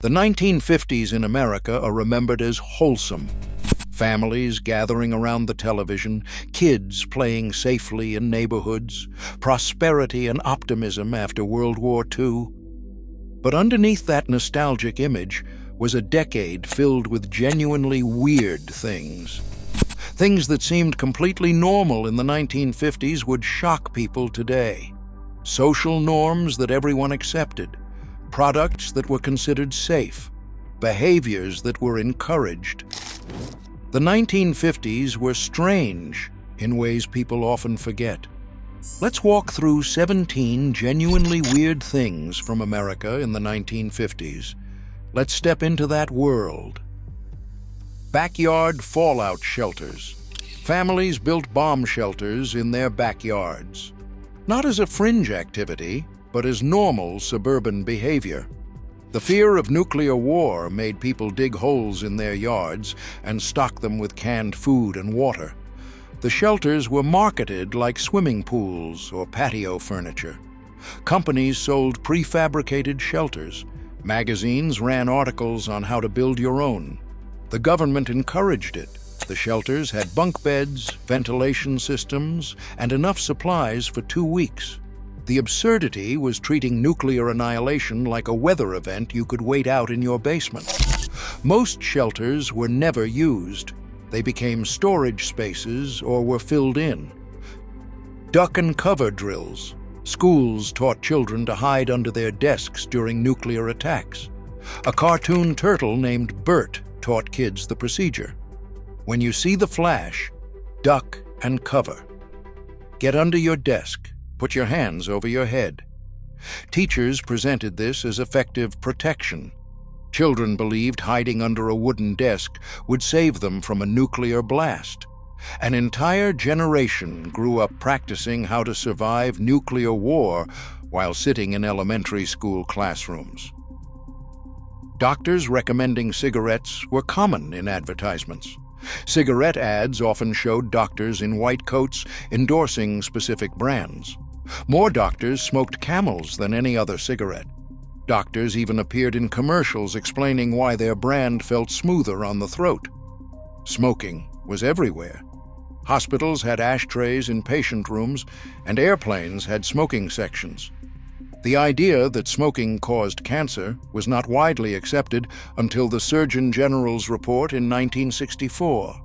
The 1950s in America are remembered as wholesome. Families gathering around the television, kids playing safely in neighborhoods, prosperity and optimism after World War II. But underneath that nostalgic image was a decade filled with genuinely weird things. Things that seemed completely normal in the 1950s would shock people today. Social norms that everyone accepted, products that were considered safe, behaviors that were encouraged. The 1950s were strange in ways people often forget. Let's walk through 17 genuinely weird things from America in the 1950s. Let's step into that world. Backyard fallout shelters. Families built bomb shelters in their backyards. Not as a fringe activity, but as normal suburban behavior. The fear of nuclear war made people dig holes in their yards and stock them with canned food and water. The shelters were marketed like swimming pools or patio furniture. Companies sold prefabricated shelters. Magazines ran articles on how to build your own. The government encouraged it. The shelters had bunk beds, ventilation systems, and enough supplies for 2 weeks. The absurdity was treating nuclear annihilation like a weather event you could wait out in your basement. Most shelters were never used. They became storage spaces or were filled in. Duck and cover drills. Schools taught children to hide under their desks during nuclear attacks. A cartoon turtle named Bert taught kids the procedure. When you see the flash, duck and cover. Get under your desk. Put your hands over your head. Teachers presented this as effective protection. Children believed hiding under a wooden desk would save them from a nuclear blast. An entire generation grew up practicing how to survive nuclear war while sitting in elementary school classrooms. Doctors recommending cigarettes were common in advertisements. Cigarette ads often showed doctors in white coats endorsing specific brands. More doctors smoked Camels than any other cigarette. Doctors even appeared in commercials explaining why their brand felt smoother on the throat. Smoking was everywhere. Hospitals had ashtrays in patient rooms, and airplanes had smoking sections. The idea that smoking caused cancer was not widely accepted until the Surgeon General's report in 1964.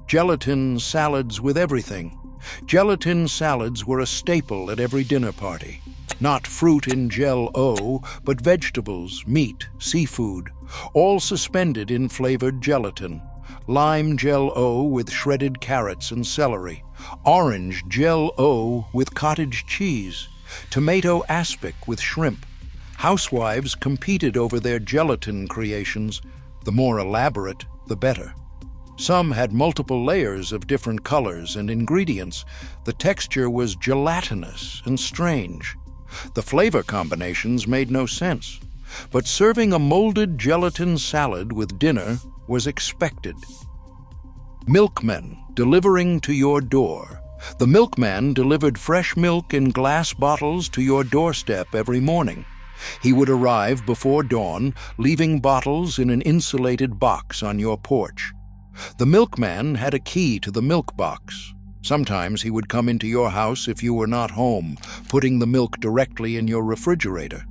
Gelatin salads with everything. Gelatin salads were a staple at every dinner party. Not fruit in Jell-O, but vegetables, meat, seafood, all suspended in flavored gelatin. Lime Jell-O with shredded carrots and celery. Orange Jell-O with cottage cheese. Tomato aspic with shrimp. Housewives competed over their gelatin creations. The more elaborate, the better. Some had multiple layers of different colors and ingredients. The texture was gelatinous and strange. The flavor combinations made no sense. But serving a molded gelatin salad with dinner was expected. Milkmen delivering to your door. The milkman delivered fresh milk in glass bottles to your doorstep every morning. He would arrive before dawn, leaving bottles in an insulated box on your porch. The milkman had a key to the milk box. Sometimes he would come into your house if you were not home, putting the milk directly in your refrigerator.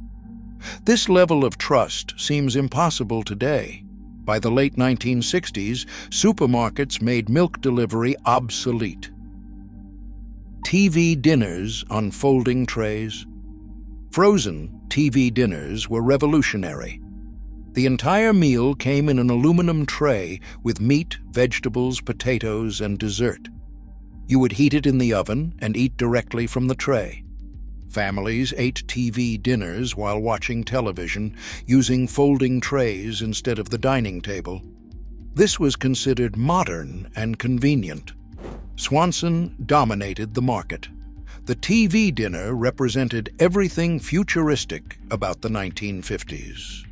This level of trust seems impossible today. By the late 1960s, supermarkets made milk delivery obsolete. TV dinners on folding trays. Frozen TV dinners were revolutionary. The entire meal came in an aluminum tray with meat, vegetables, potatoes, and dessert. You would heat it in the oven and eat directly from the tray. Families ate TV dinners while watching television, using folding trays instead of the dining table. This was considered modern and convenient. Swanson dominated the market. The TV dinner represented everything futuristic about the 1950s.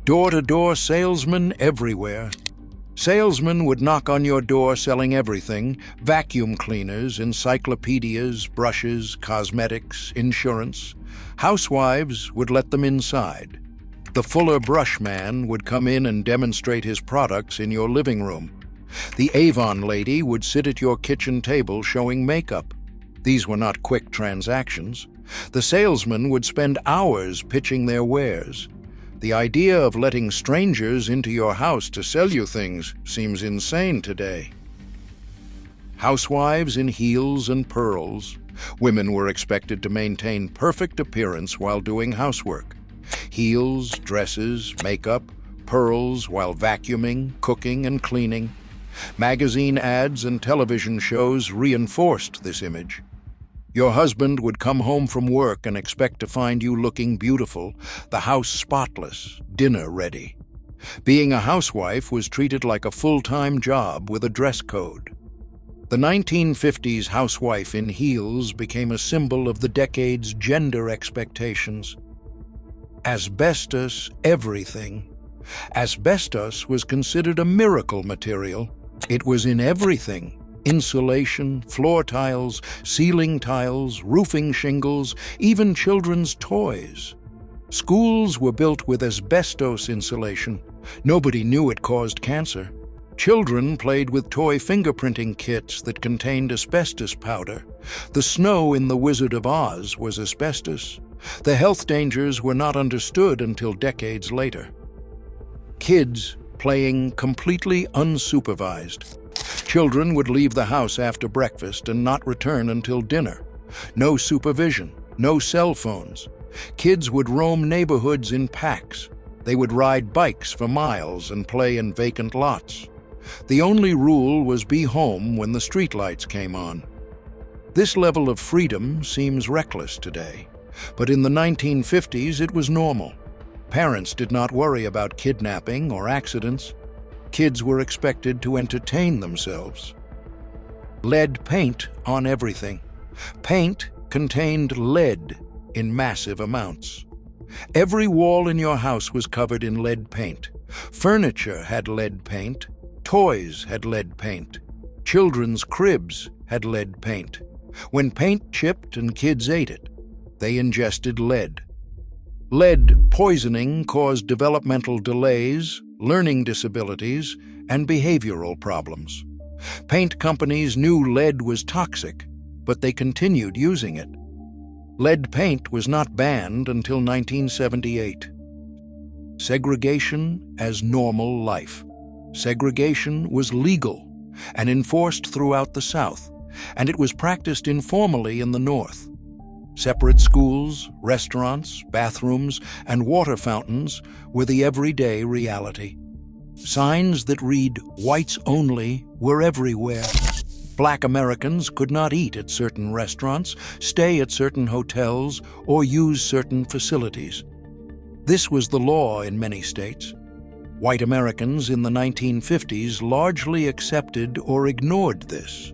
Door-to-door salesmen everywhere. Salesmen would knock on your door selling everything: vacuum cleaners, encyclopedias, brushes, cosmetics, insurance. Housewives would let them inside. The Fuller brush man would come in and demonstrate his products in your living room. The Avon lady would sit at your kitchen table showing makeup. These were not quick transactions. The salesman would spend hours pitching their wares. The idea of letting strangers into your house to sell you things seems insane today. Housewives in heels and pearls. Women were expected to maintain perfect appearance while doing housework. Heels, dresses, makeup, pearls while vacuuming, cooking, and cleaning. Magazine ads and television shows reinforced this image. Your husband would come home from work and expect to find you looking beautiful, the house spotless, dinner ready. Being a housewife was treated like a full-time job with a dress code. The 1950s housewife in heels became a symbol of the decade's gender expectations. Asbestos, everything. Asbestos was considered a miracle material. It was in everything. Insulation, floor tiles, ceiling tiles, roofing shingles, even children's toys. Schools were built with asbestos insulation. Nobody knew it caused cancer. Children played with toy fingerprinting kits that contained asbestos powder. The snow in The Wizard of Oz was asbestos. The health dangers were not understood until decades later. Kids playing completely unsupervised. Children would leave the house after breakfast and not return until dinner. No supervision, no cell phones. Kids would roam neighborhoods in packs. They would ride bikes for miles and play in vacant lots. The only rule was be home when the streetlights came on. This level of freedom seems reckless today, but in the 1950s it was normal. Parents did not worry about kidnapping or accidents. Kids were expected to entertain themselves. Lead paint on everything. Paint contained lead in massive amounts. Every wall in your house was covered in lead paint. Furniture had lead paint. Toys had lead paint. Children's cribs had lead paint. When paint chipped and kids ate it, they ingested lead. Lead poisoning caused developmental delays, learning disabilities, and behavioral problems. Paint companies knew lead was toxic, but they continued using it. Lead paint was not banned until 1978. Segregation as normal life. Segregation was legal and enforced throughout the South, and it was practiced informally in the North. Separate schools, restaurants, bathrooms, and water fountains were the everyday reality. Signs that read "Whites Only" were everywhere. Black Americans could not eat at certain restaurants, stay at certain hotels, or use certain facilities. This was the law in many states. White Americans in the 1950s largely accepted or ignored this.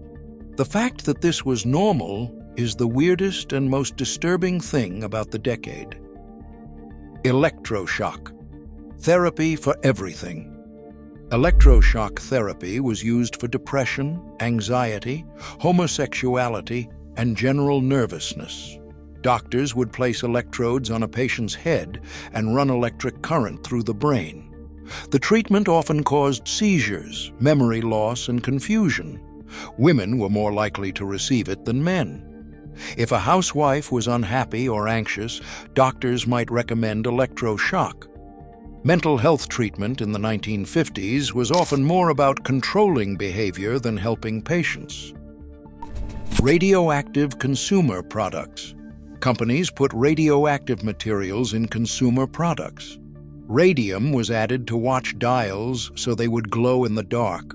The fact that this was normal is the weirdest and most disturbing thing about the decade. Electroshock. Therapy for everything. Electroshock therapy was used for depression, anxiety, homosexuality, and general nervousness. Doctors would place electrodes on a patient's head and run electric current through the brain. The treatment often caused seizures, memory loss, and confusion. Women were more likely to receive it than men. If a housewife was unhappy or anxious, doctors might recommend electroshock. Mental health treatment in the 1950s was often more about controlling behavior than helping patients. Radioactive consumer products. Companies put radioactive materials in consumer products. Radium was added to watch dials so they would glow in the dark.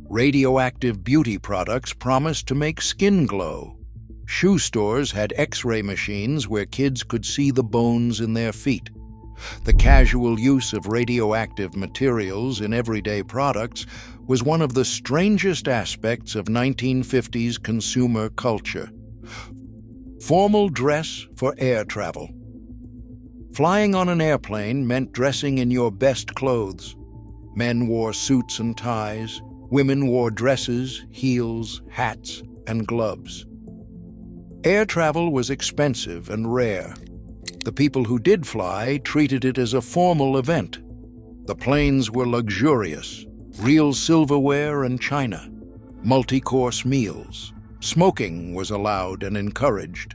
Radioactive beauty products promised to make skin glow. Shoe stores had X-ray machines where kids could see the bones in their feet. The casual use of radioactive materials in everyday products was one of the strangest aspects of 1950s consumer culture. Formal dress for air travel. Flying on an airplane meant dressing in your best clothes. Men wore suits and ties. Women wore dresses, heels, hats, and gloves. Air travel was expensive and rare. The people who did fly treated it as a formal event. The planes were luxurious, real silverware and china, multi-course meals. Smoking was allowed and encouraged.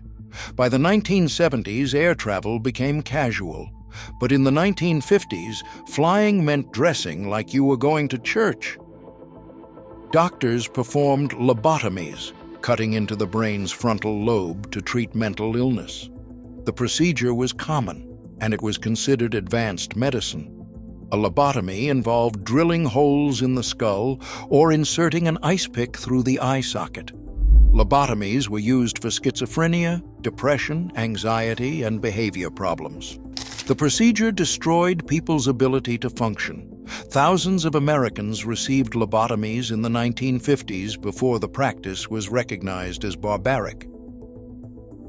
By the 1970s, air travel became casual. But in the 1950s, flying meant dressing like you were going to church. Doctors performed lobotomies, cutting into the brain's frontal lobe to treat mental illness. The procedure was common, and it was considered advanced medicine. A lobotomy involved drilling holes in the skull or inserting an ice pick through the eye socket. Lobotomies were used for schizophrenia, depression, anxiety, and behavior problems. The procedure destroyed people's ability to function. Thousands of Americans received lobotomies in the 1950s before the practice was recognized as barbaric.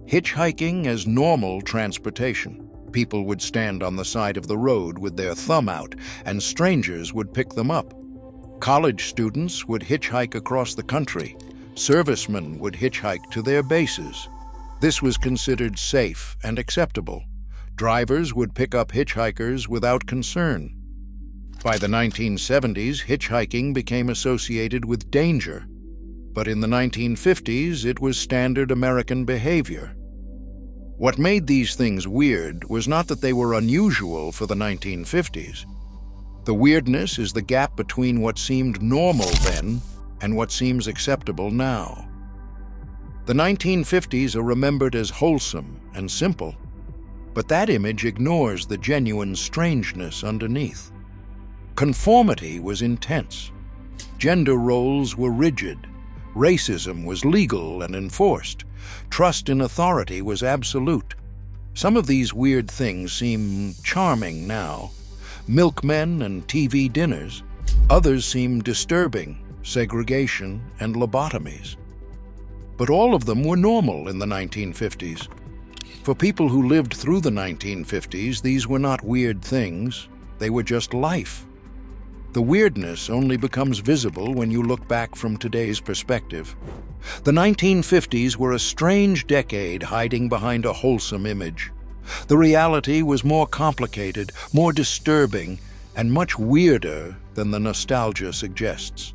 Hitchhiking as normal transportation. People would stand on the side of the road with their thumb out, and strangers would pick them up. College students would hitchhike across the country. Servicemen would hitchhike to their bases. This was considered safe and acceptable. Drivers would pick up hitchhikers without concern. By the 1970s, hitchhiking became associated with danger. But in the 1950s, it was standard American behavior. What made these things weird was not that they were unusual for the 1950s. The weirdness is the gap between what seemed normal then and what seems acceptable now. The 1950s are remembered as wholesome and simple, but that image ignores the genuine strangeness underneath. Conformity was intense. Gender roles were rigid. Racism was legal and enforced. Trust in authority was absolute. Some of these weird things seem charming now. Milkmen and TV dinners. Others seem disturbing. Segregation and lobotomies. But all of them were normal in the 1950s. For people who lived through the 1950s, these were not weird things. They were just life. The weirdness only becomes visible when you look back from today's perspective. The 1950s were a strange decade hiding behind a wholesome image. The reality was more complicated, more disturbing, and much weirder than the nostalgia suggests.